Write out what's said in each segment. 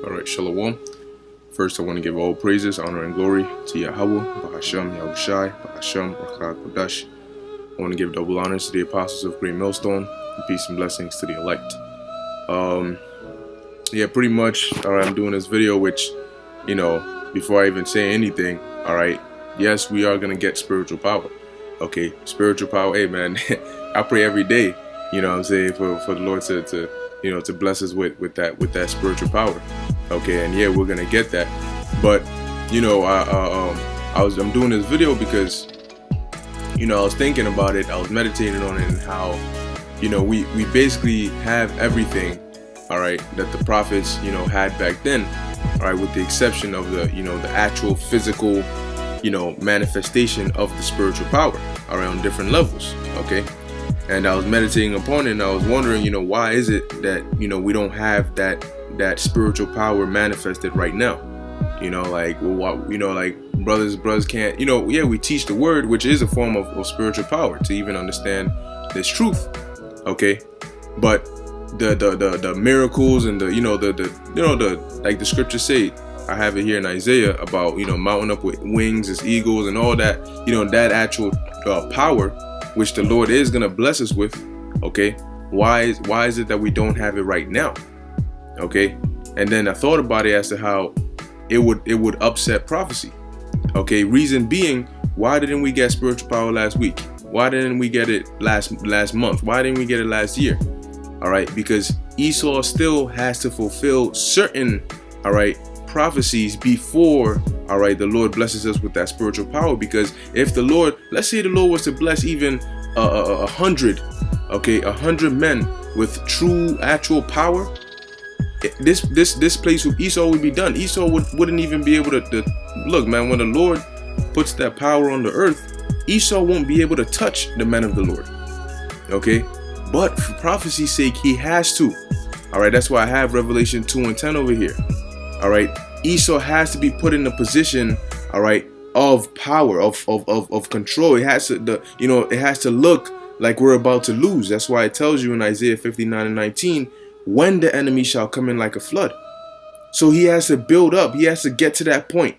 Alright, Shalom. First, I want to give all praises, honor, and glory to Yahweh, Bahasham, Yahushai, Bahasham, Rakha Kodash. I want to give double honors to the apostles of Great Millstone, and peace and blessings to the elect. Pretty much, alright, I'm doing this video, which, before I even say anything, alright, yes, we are going to get spiritual power. Okay, spiritual power, hey man, I pray every day, for the Lord to bless us with that spiritual power. Okay, and yeah, we're gonna get that. But I'm doing this video because I was thinking about it, I was meditating on it, and how we basically have everything, all right, that the prophets had back then, all right, with the exception of the the actual physical manifestation of the spiritual power around different levels. Okay, and I was meditating upon it, and I was wondering, why is it that we don't have that spiritual power manifested right now? Brothers can't, we teach the word, which is a form of spiritual power, to even understand this truth. Okay, but the miracles and like the scriptures say, I have it here in Isaiah about mounting up with wings as eagles and all that, that actual power which the Lord is gonna bless us with. Okay, why is it that we don't have it right now? Okay, and then I thought about it as to how it would upset prophecy. Okay, reason being, why didn't we get spiritual power last week? Why didn't we get it last month? Why didn't we get it last year? All right, because Esau still has to fulfill certain prophecies before the Lord blesses us with that spiritual power. Because if the Lord, let's say the Lord was to bless even 100 men with true actual power, this place with Esau would be done. Esau wouldn't even be able to look, man. When the Lord puts that power on the earth, Esau won't be able to touch the men of the Lord. Okay, but for prophecy's sake, he has to. All right, that's why I have Revelation 2:10 over here. All right, Esau has to be put in a position, of power, of control. It has to, it has to look like we're about to lose. That's why it tells you in Isaiah 59:19, when the enemy shall come in like a flood. So he has to build up. He has to get to that point.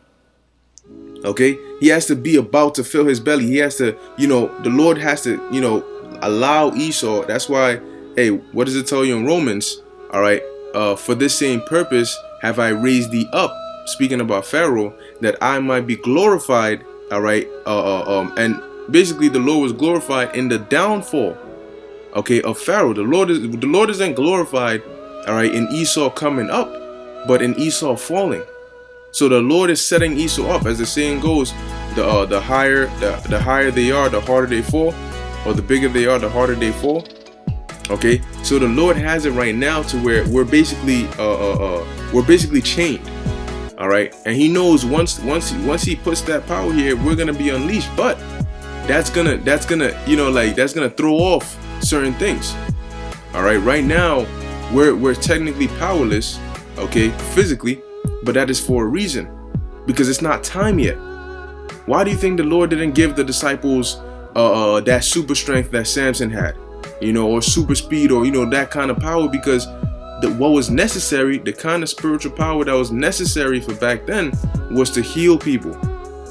Okay, he has to be about to fill his belly. He has to, the Lord has to, allow Esau. That's why, hey, what does it tell you in Romans? All right, for this same purpose have I raised thee up, speaking about Pharaoh, that I might be glorified. All right, and basically the Lord was glorified in the downfall, of Pharaoh. The Lord isn't glorified, in Esau coming up, but in Esau falling. So the Lord is setting Esau up, as the saying goes, the higher they are, the harder they fall, or the bigger they are, the harder they fall. Okay, so the Lord has it right now to where we're basically chained. All right, and He knows once He puts that power here, we're gonna be unleashed. But that's gonna throw off certain things. All right, right now we're technically powerless, physically, but that is for a reason, because it's not time yet. Why do you think the Lord didn't give the disciples that super strength that Samson had, or super speed, or that kind of power? Because what was necessary, the kind of spiritual power that was necessary for back then, was to heal people,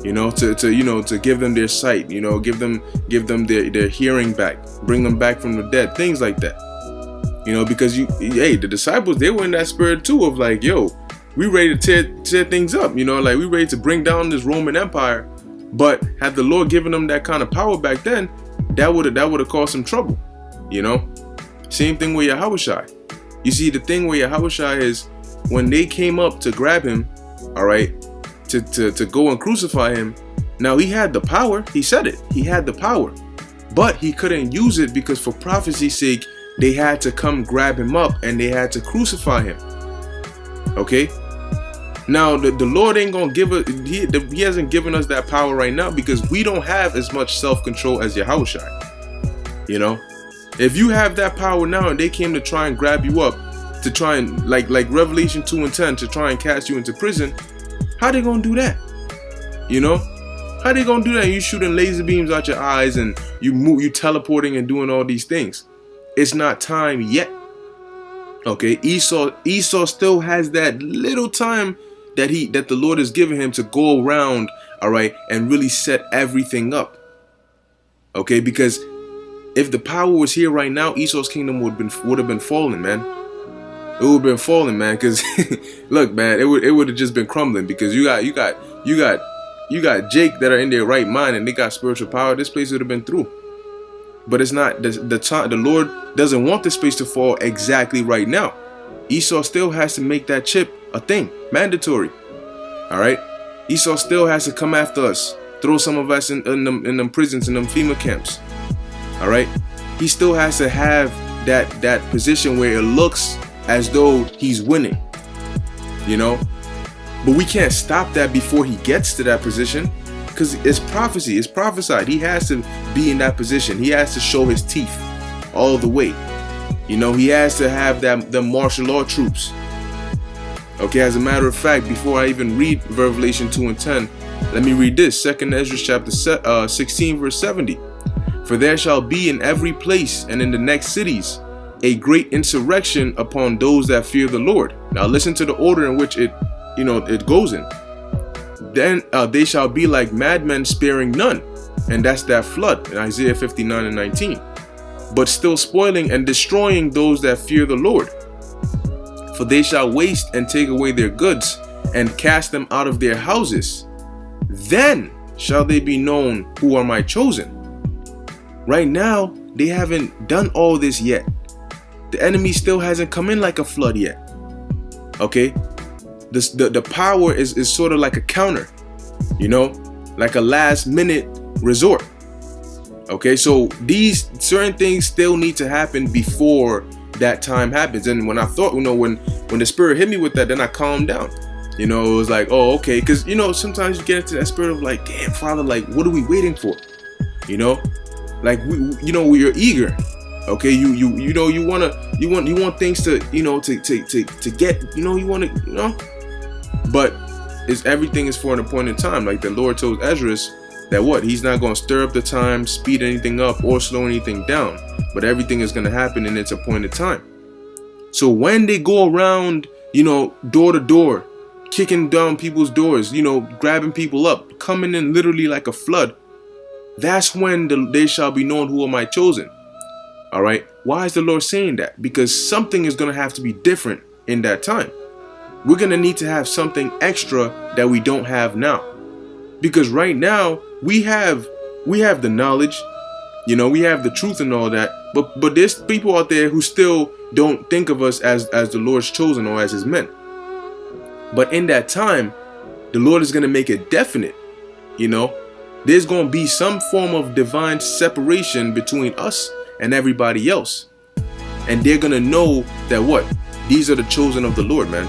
to give them their sight, give them their hearing back, bring them back from the dead, things like that. Because the disciples, they were in that spirit too of like, yo, we ready to tear things up, we ready to bring down this Roman Empire. But had the Lord given them that kind of power back then, that would have caused some trouble. Same thing with Yahushai. You see, the thing with Yahushai is, when they came up to grab him, to go and crucify him, now he had the power. He said it. He had the power, but he couldn't use it because for prophecy's sake, they had to come grab him up and they had to crucify him. Okay. Now the Lord ain't gonna give it. He hasn't given us that power right now because we don't have as much self-control as Yahushai. If you have that power now and they came to try and grab you up, to try and like Revelation 2:10, to try and cast you into prison, how they gonna do that? How they gonna do that? You shooting laser beams out your eyes and you teleporting and doing all these things. It's not time yet. Okay, Esau still has that little time that the Lord has given him to go around, all right, and really set everything up. Okay, because if the power was here right now, Esau's kingdom would have been falling, man. It would have been falling, man. Because look, man, it would have just been crumbling. Because you got Jake that are in their right mind and they got spiritual power. This place would have been through. But it's not the time. The Lord doesn't want this place to fall exactly right now. Esau still has to make that chip a thing, mandatory. All right, Esau still has to come after us, throw some of us in them prisons, in them FEMA camps. All right, he still has to have that position where it looks as though he's winning, you know. But we can't stop that before he gets to that position, because it's prophecy, it's prophesied. He has to be in that position. He has to show his teeth all the way. You know, he has to have the martial law troops. Okay, as a matter of fact, before I even read Revelation 2 and 10, let me read this. 2nd Ezra chapter 16 verse 70. For there shall be in every place and in the next cities a great insurrection upon those that fear the Lord. Now listen to the order in which it goes in. Then they shall be like madmen, sparing none. And that's that flood in Isaiah 59 and 19. But still spoiling and destroying those that fear the Lord. For they shall waste and take away their goods and cast them out of their houses. Then shall they be known who are my chosen. Right now, they haven't done all this yet. The enemy still hasn't come in like a flood yet. Okay? The power is sort of like a counter, you know, like a last minute resort. Okay, so these certain things still need to happen before that time happens. And when I thought, when the Spirit hit me with that, then I calmed down. You know, it was like, oh, okay, because sometimes you get into that spirit of like, damn, Father, like, what are we waiting for? You know, like we're eager. Okay, you want things to to get, you want to, but everything is for an appointed time. Like the Lord told Ezra that he's not going to stir up the time, speed anything up, or slow anything down, but everything is going to happen in its appointed time. So when they go around, door to door, kicking down people's doors, grabbing people up, coming in literally like a flood, that's when they shall be known who are my chosen. All right. Why is the Lord saying that? Because something is going to have to be different in that time. We're going to need to have something extra that we don't have now. Because right now we have the knowledge, we have the truth and all that. But there's people out there who still don't think of us as the Lord's chosen or as his men. But in that time, the Lord is going to make it definite. There's going to be some form of divine separation between us and everybody else. And they're going to know that these are the chosen of the Lord, man.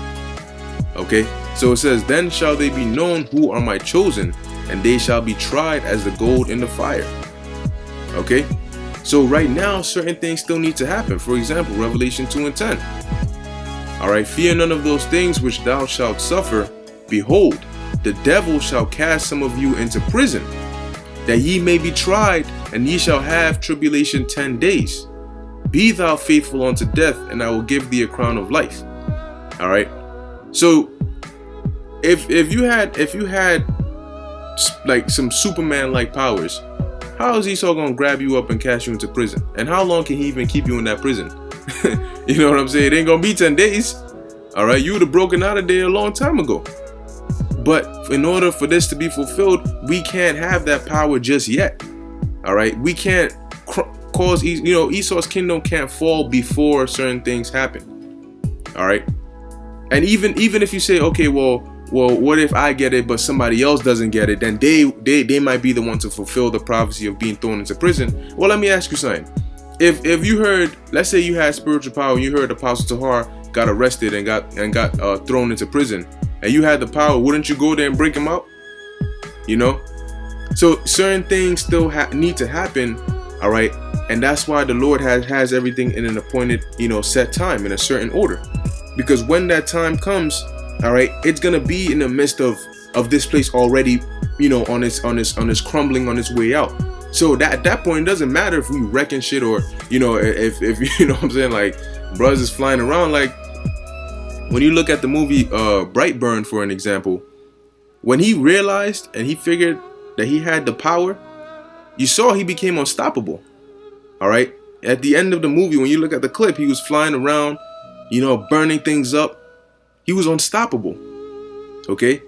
Okay, so it says, then shall they be known who are my chosen, and they shall be tried as the gold in the fire. Okay, so right now, certain things still need to happen. For example, Revelation 2 and 10. All right, fear none of those things which thou shalt suffer. Behold, the devil shall cast some of you into prison, that ye may be tried, and ye shall have tribulation 10 days. Be thou faithful unto death, and I will give thee a crown of life. All right. So if you had like some Superman like powers, how is Esau gonna grab you up and cast you into prison? And how long can he even keep you in that prison? You know what I'm saying? It ain't gonna be 10 days. All right, you would have broken out of there a long time ago. But in order for this to be fulfilled, we can't have that power just yet. All right, we can't cause Esau's kingdom can't fall before certain things happen. All right. And even if you say, okay, well, what if I get it, but somebody else doesn't get it? Then they might be the one to fulfill the prophecy of being thrown into prison. Well, let me ask you something. If you heard, let's say you had spiritual power, and you heard Apostle Tahar got arrested and got thrown into prison, and you had the power, wouldn't you go there and break him out? So certain things still need to happen. All right, and that's why the Lord has everything in an appointed, set time in a certain order. Because when that time comes, all right, it's gonna be in the midst of this place already, on its crumbling, on its way out. So at that point, it doesn't matter if we wrecking shit or if you know what I'm saying, like Brothers is flying around like, when you look at the movie Brightburn, for an example, when he realized and he figured that he had the power, you saw he became unstoppable. All right. At the end of the movie, when you look at the clip, he was flying around, burning things up. He was unstoppable. Okay.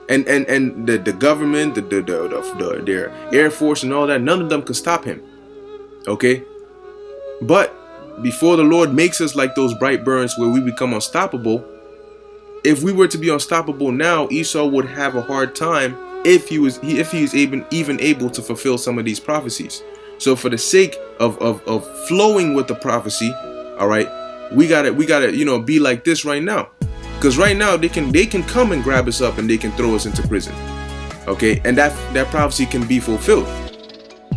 And the government, their Air Force and all that, none of them could stop him. Okay. But before the Lord makes us like those Brightburns where we become unstoppable, if we were to be unstoppable now, Esau would have a hard time if he is even able to fulfill some of these prophecies. So for the sake of flowing with the prophecy, all right, we gotta be like this right now, because right now they can come and grab us up and they can throw us into prison, okay, and that prophecy can be fulfilled.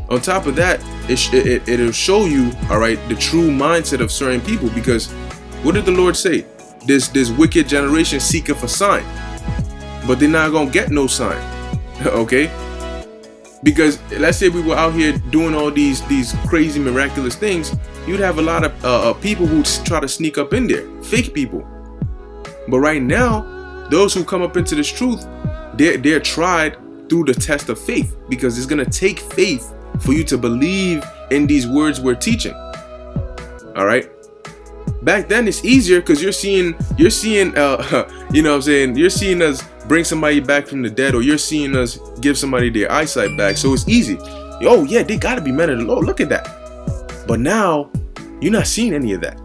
On top of that, it'll show you, all right, the true mindset of certain people, because what did the Lord say? This wicked generation seeketh a sign, but they're not gonna get no sign, okay? Because let's say we were out here doing all these crazy miraculous things, you'd have a lot of people who try to sneak up in there, fake people. But right now, those who come up into this truth, they're tried through the test of faith, because it's gonna take faith for you to believe in these words we're teaching. All right. Back then it's easier because you're seeing you're seeing us bring somebody back from the dead, or you're seeing us give somebody their eyesight back. So it's easy. Oh yeah, they gotta be men of the Lord. Look at that. But now you're not seeing any of that.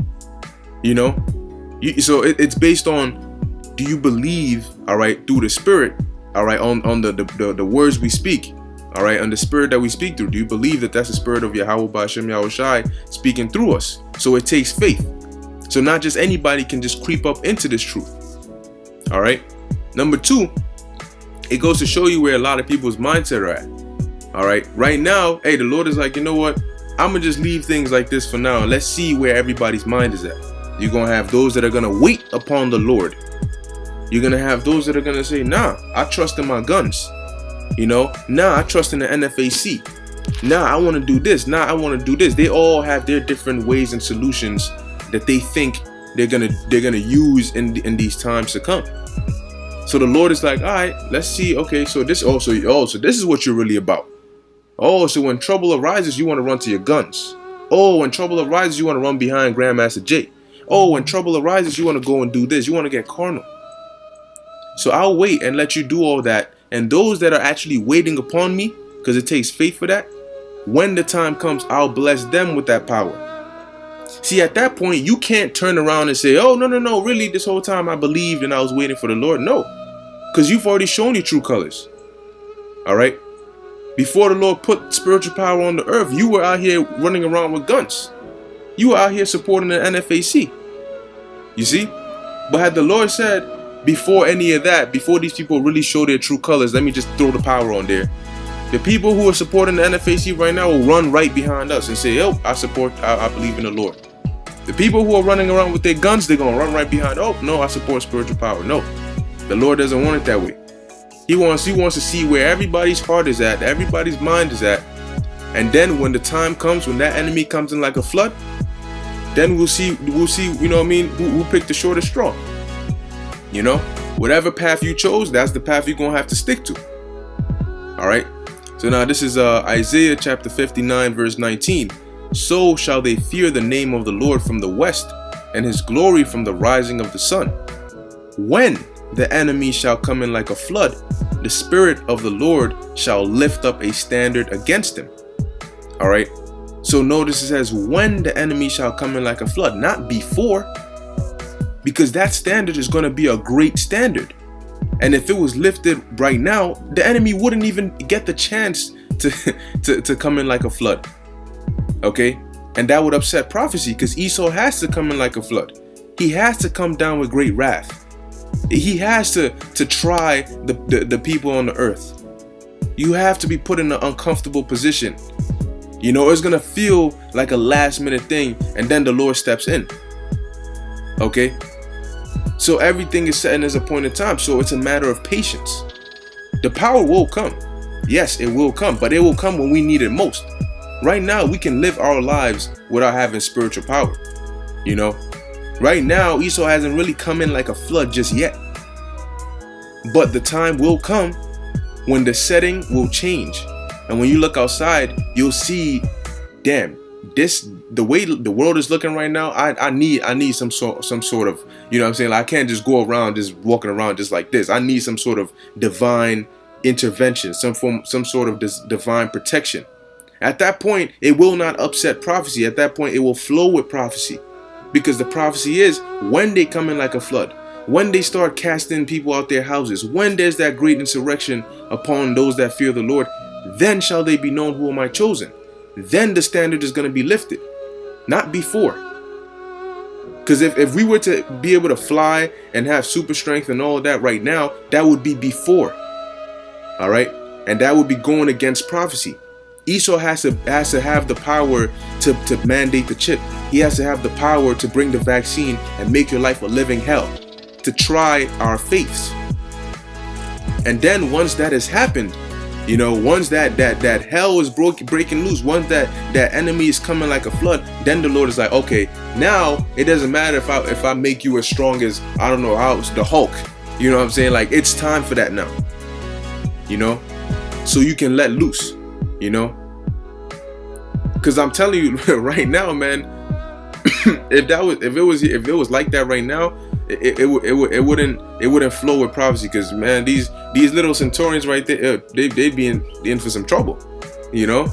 So it's based on, do you believe, all right, through the Spirit, all right, on the words we speak, all right, on the Spirit that we speak through? Do you believe that that's the Spirit of Yahweh Ba'Shem Yahushai speaking through us? So it takes faith. So not just anybody can just creep up into this truth. All right. Number two, it goes to show you where a lot of people's mindset are at. All right. Right now, hey, the Lord is like, you know what? I'm going to just leave things like this for now. And let's see where everybody's mind is at. You're going to have those that are going to wait upon the Lord. You're going to have those that are going to say, nah, I trust in my guns. Nah, I trust in the NFAC. Nah, I want to do this. Nah, I want to do this. They all have their different ways and solutions that they think they're gonna use in these times to come. So the Lord is like, all right, let's see. Okay, so this is what you're really about. Oh, so when trouble arises, you want to run to your guns. Oh, when trouble arises, you want to run behind Grandmaster Jay. Oh, when trouble arises, you want to go and do this. You want to get carnal. So I'll wait and let you do all that. And those that are actually waiting upon me, because it takes faith for that, when the time comes, I'll bless them with that power. See, at that point, you can't turn around and say, oh, no, really, this whole time I believed and I was waiting for the Lord. No, because you've already shown your true colors. All right. Before the Lord put spiritual power on the earth, you were out here running around with guns. You were out here supporting the NFAC. You see? But had the Lord said, before any of that, before these people really show their true colors, let me just throw the power on there. The people who are supporting the NFAC right now will run right behind us and say, oh, I believe in the Lord. The people who are running around with their guns, they're going to run right behind, oh, no, I support spiritual power. No, the Lord doesn't want it that way. He wants to see where everybody's heart is at, everybody's mind is at. And then when the time comes, when that enemy comes in like a flood, then we'll see, who picked the shortest straw. Whatever path you chose, that's the path you're going to have to stick to. All right. So now this is Isaiah chapter 59, verse 19. So shall they fear the name of the Lord from the west, and his glory from the rising of the sun. When the enemy shall come in like a flood, the Spirit of the Lord shall lift up a standard against him. All right. So notice it says when the enemy shall come in like a flood, not before, because that standard is going to be a great standard. And if it was lifted right now, the enemy wouldn't even get the chance to come in like a flood. Okay? And that would upset prophecy, because Esau has to come in like a flood. He has to come down with great wrath. He has to try the people on the earth. You have to be put in an uncomfortable position. It's going to feel like a last minute thing, and then the Lord steps in. Okay? So everything is set in as a point in time. So it's a matter of patience. The power will come. Yes, it will come, but it will come when we need it most. Right now, we can live our lives without having spiritual power. You know, right now Esau hasn't really come in like a flood just yet, but the time will come when the setting will change, and when you look outside, you'll see, damn, the way the world is looking right now, I need some sort of, you know what I'm saying, like, I can't just go around just walking around just like this. I need some sort of divine intervention, some sort of divine protection. At that point, it will not upset prophecy. At that point, it will flow with prophecy, because the prophecy is, when they come in like a flood, when they start casting people out their houses, when there's that great insurrection upon those that fear the Lord, then shall they be known who are my chosen. Then the standard is going to be lifted, not before. Because if we were to be able to fly and have super strength and all of that right now, that would be before. All right, and that would be going against prophecy. Esau has to have the power to mandate the chip. He has to have the power to bring the vaccine and make your life a living hell, to try our faiths. And then once that has happened, you know, once that hell is breaking loose, once that enemy is coming like a flood, then the Lord is like, okay, now it doesn't matter if I make you as strong as, I don't know how, the Hulk. You know what I'm saying? Like, it's time for that now. You know, so you can let loose. You know, because I'm telling you right now, man, if it was like that right now, it wouldn't flow with prophecy. Because, man, these little centurions right there, they'd be in for some trouble. You know,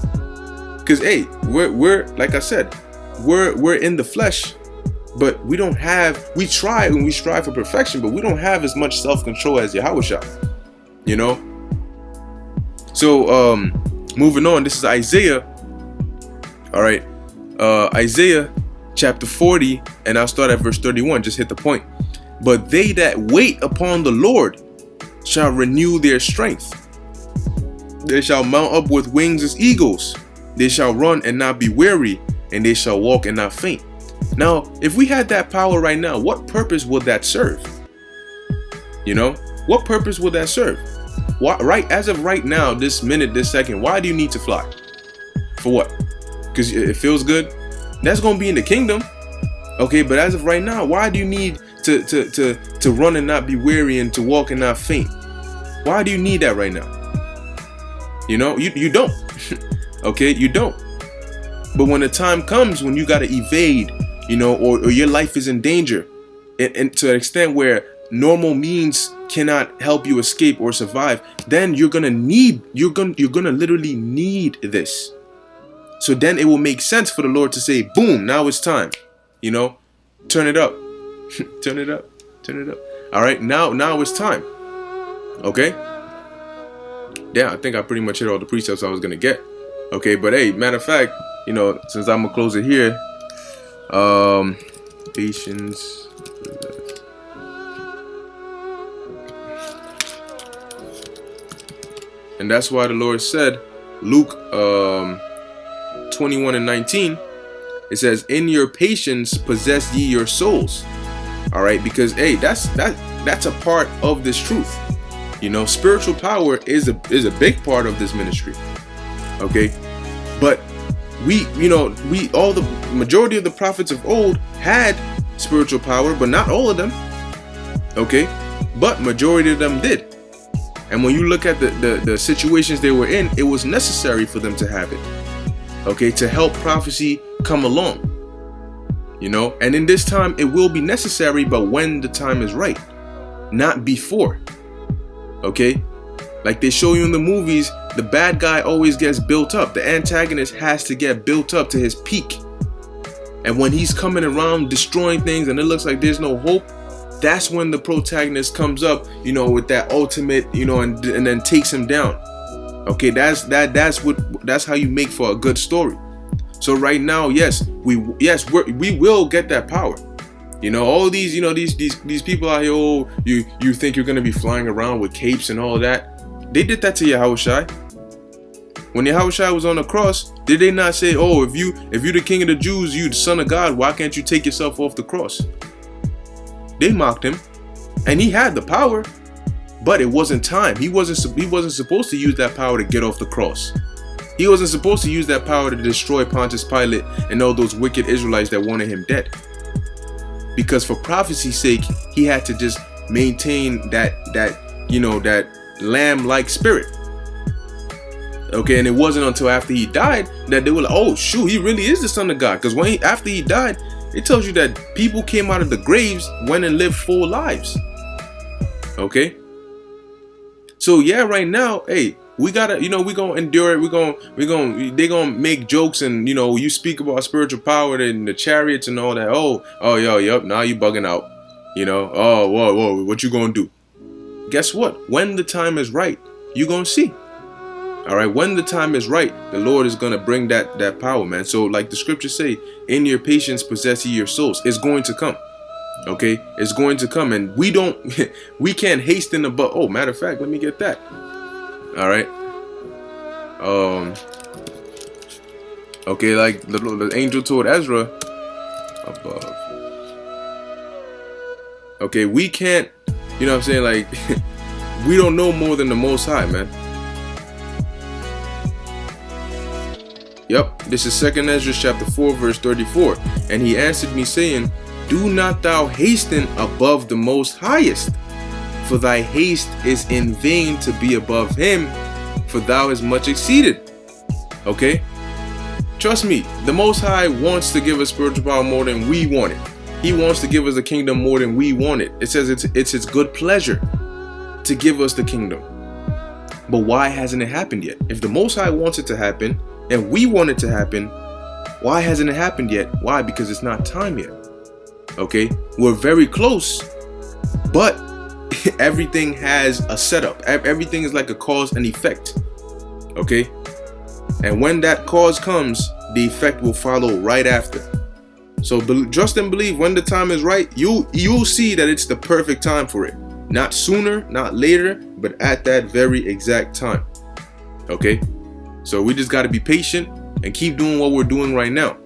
because, hey, we're like I said, we're in the flesh, but we try and we strive for perfection, but we don't have as much self-control as Yahushua. You know, so moving on, this is Isaiah. All right, Isaiah chapter 40, and I'll start at verse 31. Just hit the point. But they that wait upon the Lord shall renew their strength. They shall mount up with wings as eagles. They shall run and not be weary, and they shall walk and not faint. Now, if we had that power right now, what purpose would that serve? You know, what purpose would that serve? Why, right, as of right now, this minute, this second, why do you need to fly? For what? Because it feels good? That's going to be in the kingdom. Okay, but as of right now, why do you need to run and not be weary and to walk and not faint? Why do you need that right now? You know, you don't. Okay, you don't. But when the time comes when you got to evade, you know, or your life is in danger, and to an extent where normal means cannot help you escape or survive, then you're gonna literally need this. So then it will make sense for the Lord to say, boom, now it's time. You know, turn it up. Turn it up. All right, now it's time. Okay. Yeah, I think I pretty much hit all the precepts I was gonna get. Okay, but hey, matter of fact, you know, since I'm gonna close it here, patience. And that's why the Lord said, Luke 21:19, it says, in your patience possess ye your souls. All right, because hey, that's a part of this truth. You know, spiritual power is a big part of this ministry. Okay, but all the majority of the prophets of old had spiritual power, but not all of them. Okay, but majority of them did. And when you look at the situations they were in, it was necessary for them to have it. Okay, to help prophecy come along. You know, and in this time it will be necessary, but when the time is right, not before. Okay, like they show you in the movies, the bad guy always gets built up. The antagonist has to get built up to his peak. And when he's coming around destroying things and it looks like there's no hope, that's when the protagonist comes up, you know, with that ultimate, you know, and then takes him down. Okay, that's how you make for a good story. So right now, we will get that power. You know, all these, you know, these people out here, oh, you think you're gonna be flying around with capes and all that. They did that to Yahushua. When Yahushua was on the cross, did they not say, oh, if you're the king of the Jews, you the son of God, why can't you take yourself off the cross? They mocked him, and he had the power, but it wasn't time. He wasn't supposed to use that power to get off the cross. He wasn't supposed to use that power to destroy Pontius Pilate and all those wicked Israelites that wanted him dead. because for prophecy's sake, he had to just maintain that lamb-like spirit. Okay, and it wasn't until after he died that they were like, oh shoot, he really is the Son of God. Because after he died, it tells you that people came out of the graves, went and lived full lives. Okay, so yeah, right now, hey, we gotta, we gonna endure it. They gonna make jokes, and you speak about spiritual power and the chariots and all that. Yep, now you bugging out. Whoa, what you gonna do? Guess what? When the time is right, you gonna see. All right, when the time is right, the Lord is gonna bring that power, man. So like the scriptures say, in your patience possess ye your souls. It's going to come. Okay, it's going to come, and we can't hasten the but. Oh, matter of fact, let me get that. All right. Okay, like the angel told Ezra above. Okay, we can't. You know what I'm saying? Like, we don't know more than the Most High, man. Yep, this is 2nd Ezra chapter 4, verse 34. And he answered me, saying, do not thou hasten above the Most Highest, for thy haste is in vain to be above him, for thou hast much exceeded. Okay? Trust me, the Most High wants to give us spiritual power more than we want it. He wants to give us the kingdom more than we want it. It says it's his good pleasure to give us the kingdom. But why hasn't it happened yet? If the Most High wants it to happen, and we want it to happen, why hasn't it happened yet? Why? Because it's not time yet. Okay? We're very close, but everything has a setup. Everything is like a cause and effect. Okay? And when that cause comes, the effect will follow right after. So trust and believe, when the time is right, you'll see that it's the perfect time for it. Not sooner, not later, but at that very exact time. Okay? So we just got to be patient and keep doing what we're doing right now.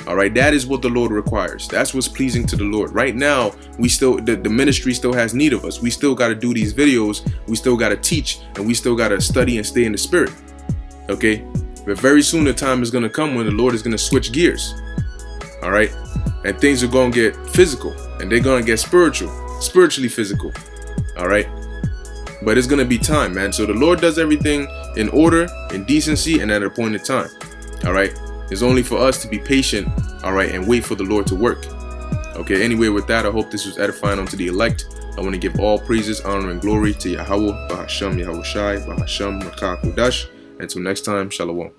All right, that is what the Lord requires. That's what's pleasing to the Lord. Right now, we still, the ministry still has need of us. We still got to do these videos. We still got to teach, and we still got to study and stay in the spirit. Okay, but very soon the time is going to come when the Lord is going to switch gears. All right, and things are going to get physical, and they're going to get spiritually physical. All right. But it's going to be time, man. So the Lord does everything in order, in decency, and at an appointed time. All right. It's only for us to be patient. All right. And wait for the Lord to work. Okay. Anyway, with that, I hope this was edifying unto the elect. I want to give all praises, honor, and glory to Yahweh, Bahasham Yahushai, Bahasham Rakah Kodash. Until next time, Shalom.